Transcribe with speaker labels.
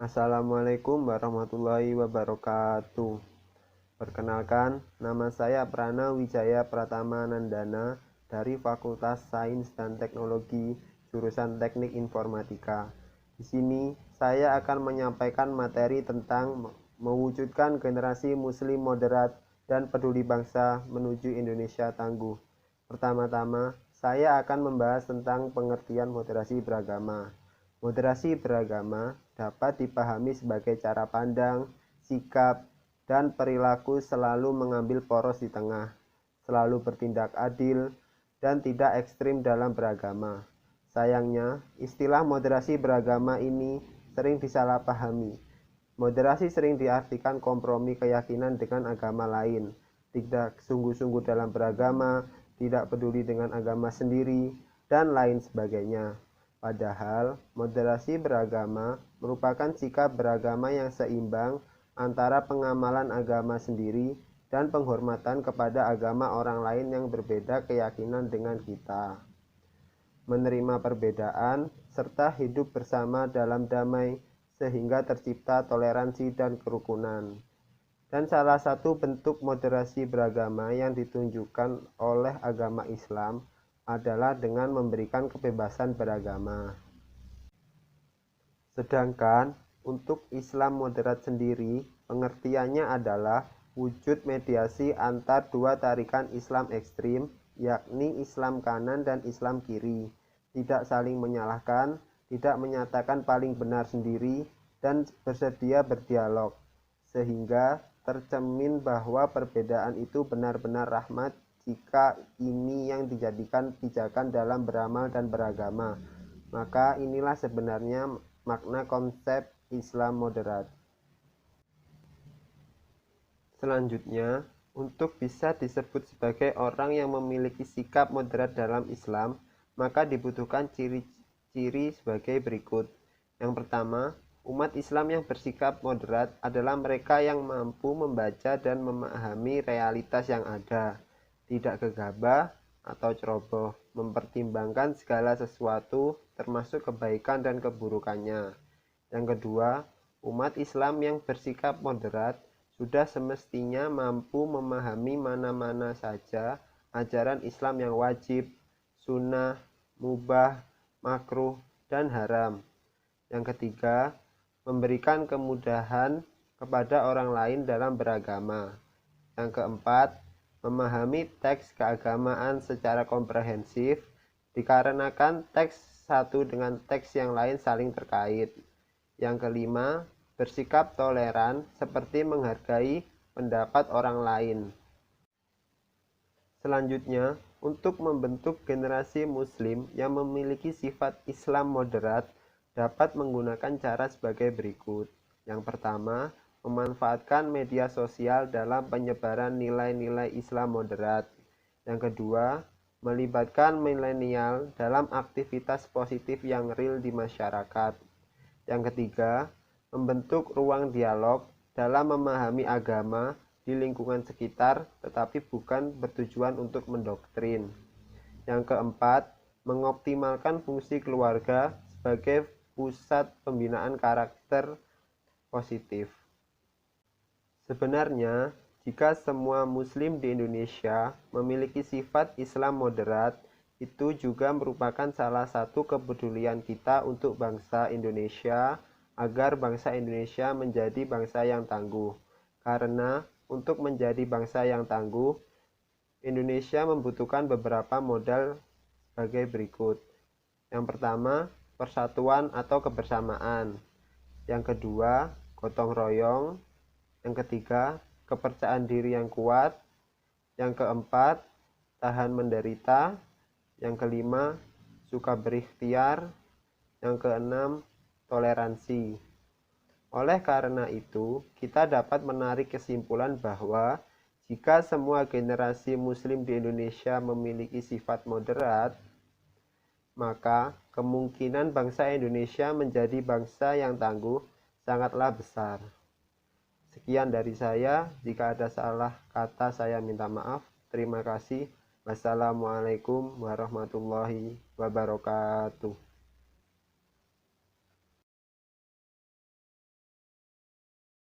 Speaker 1: Assalamualaikum warahmatullahi wabarakatuh. Perkenalkan, nama saya Prana Wijaya Pratama Nandana dari Fakultas Sains dan Teknologi, jurusan Teknik Informatika. Di sini saya akan menyampaikan materi tentang mewujudkan generasi muslim moderat dan peduli bangsa menuju Indonesia tangguh. Pertama-tama, saya akan membahas tentang pengertian moderasi beragama. Moderasi beragama dapat dipahami sebagai cara pandang, sikap, dan perilaku selalu mengambil poros di tengah, selalu bertindak adil, dan tidak ekstrim dalam beragama. Sayangnya, istilah moderasi beragama ini sering disalahpahami. Moderasi sering diartikan kompromi keyakinan dengan agama lain, tidak sungguh-sungguh dalam beragama, tidak peduli dengan agama sendiri, dan lain sebagainya. Padahal, moderasi beragama merupakan sikap beragama yang seimbang antara pengamalan agama sendiri dan penghormatan kepada agama orang lain yang berbeda keyakinan dengan kita. Menerima perbedaan serta hidup bersama dalam damai sehingga tercipta toleransi dan kerukunan. Dan salah satu bentuk moderasi beragama yang ditunjukkan oleh agama Islam adalah dengan memberikan kebebasan beragama. Sedangkan untuk Islam moderat sendiri, pengertiannya adalah wujud mediasi antar dua tarikan Islam ekstrim, yakni Islam kanan dan Islam kiri, tidak saling menyalahkan, tidak menyatakan paling benar sendiri, dan bersedia berdialog, sehingga tercermin bahwa perbedaan itu benar-benar rahmat jika ini yang dijadikan pijakan dalam beramal dan beragama. Maka inilah sebenarnya makna konsep Islam moderat. Selanjutnya, untuk bisa disebut sebagai orang yang memiliki sikap moderat dalam Islam, maka dibutuhkan ciri-ciri sebagai berikut. Yang pertama, umat Islam yang bersikap moderat adalah mereka yang mampu membaca dan memahami realitas yang ada, tidak gegabah atau ceroboh, mempertimbangkan segala sesuatu termasuk kebaikan dan keburukannya. Yang kedua, umat Islam yang bersikap moderat sudah semestinya mampu memahami mana-mana saja ajaran Islam yang wajib, sunnah, mubah, makruh, dan haram. Yang ketiga, memberikan kemudahan kepada orang lain dalam beragama. Yang keempat, memahami teks keagamaan secara komprehensif dikarenakan teks satu dengan teks yang lain saling terkait. Yang kelima, bersikap toleran seperti menghargai pendapat orang lain. Selanjutnya, untuk membentuk generasi muslim yang memiliki sifat Islam moderat dapat menggunakan cara sebagai berikut. Yang pertama, memanfaatkan media sosial dalam penyebaran nilai-nilai Islam moderat. Yang kedua, melibatkan milenial dalam aktivitas positif yang real di masyarakat. Yang ketiga, membentuk ruang dialog dalam memahami agama di lingkungan sekitar tetapi bukan bertujuan untuk mendoktrin. Yang keempat, mengoptimalkan fungsi keluarga sebagai pusat pembinaan karakter positif. Sebenarnya, jika semua muslim di Indonesia memiliki sifat Islam moderat, itu juga merupakan salah satu kepedulian kita untuk bangsa Indonesia agar bangsa Indonesia menjadi bangsa yang tangguh. Karena untuk menjadi bangsa yang tangguh, Indonesia membutuhkan beberapa modal sebagai berikut. Yang pertama, persatuan atau kebersamaan. Yang kedua, gotong royong. Yang ketiga, kepercayaan diri yang kuat. Yang keempat, tahan menderita. Yang kelima, suka berikhtiar. Yang keenam, toleransi. Oleh karena itu, kita dapat menarik kesimpulan bahwa jika semua generasi muslim di Indonesia memiliki sifat moderat, maka kemungkinan bangsa Indonesia menjadi bangsa yang tangguh sangatlah besar. Sekian dari saya, jika ada salah kata saya minta maaf. Terima kasih. Wassalamualaikum warahmatullahi wabarakatuh.